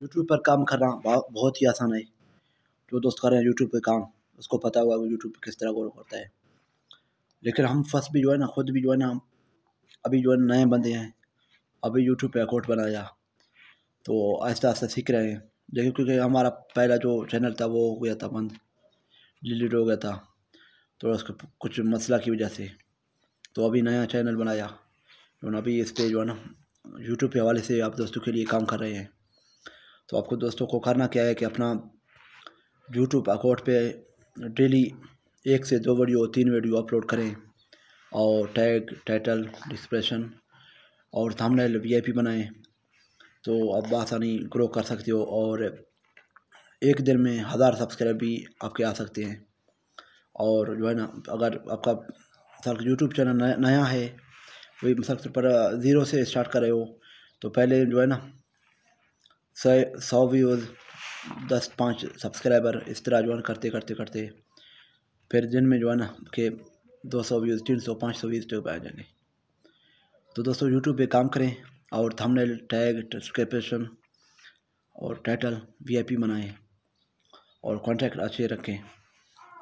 YouTube पर काम करना बहुत ही आसान है। जो दोस्त कर रहे हैं यूट्यूब पे काम, उसको पता होगा कि यूट्यूब किस तरह वर्क करता है। लेकिन हम फर्स्ट भी जो है ना, खुद भी जो है ना, अभी जो है नए बंदे हैं, अभी यूट्यूब पे अकाउंट बनाया, तो आहिस्ता-आहिस्ता सीख रहे हैं। लेकिन क्योंकि हमारा पहला जो चैनल था वो हो गया था बंद, डिलीट हो गया था, तो उसका कुछ मसला की वजह से, तो अभी नया चैनल बनाया, जो ना अभी इस पे जो है ना यूट्यूब के हवाले से आप दोस्तों के लिए काम कर रहे हैं। तो आपको दोस्तों को करना क्या है कि अपना यूट्यूब अकाउंट पे डेली 1 से 2 वीडियो 3 वीडियो अपलोड करें, और टैग, टाइटल, डिस्क्रिप्शन और थंबनेल वीआईपी बनाएं, तो आप बआसानी ग्रो कर सकते हो। और एक दिन में 1000 सब्सक्राइब भी आपके आ सकते हैं। और जो है ना, अगर आपका सर यूट्यूब चैनल नया है, वही सबसे पर 0 से स्टार्ट कर रहे हो, तो पहले जो है ना 100 व्यूज़, 10-5 सब्सक्राइबर, इस तरह जो है करते करते करते फिर दिन में जो है ना कि 200 व्यूज़, 300, 500 व्यूज़ तक आ जाएंगे। तो दोस्तों यूट्यूब पे काम करें, और थंबनेल, टैग, डिस्क्रिप्शन और टाइटल वीआईपी बनाएं, और कॉन्टैक्ट अच्छे रखें,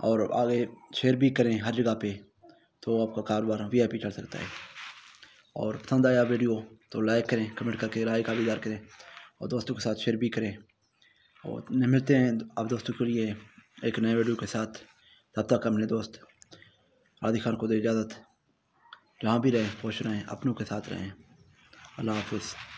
और आगे शेयर भी करें हर जगह पे, तो आपका कारोबार वीआईपी चल सकता है। और पसंद आया वीडियो तो लाइक करें, कमेंट करके राय का इज़हार करें, और दोस्तों के साथ शेयर भी करें। और मिलते हैं आप दोस्तों के लिए एक नए वीडियो के साथ। तब तक अपने दोस्त आदि खान को दे इजाज़त। जहाँ भी रहें खुश रहें, अपनों के साथ रहें। अल्लाह हाफिज़।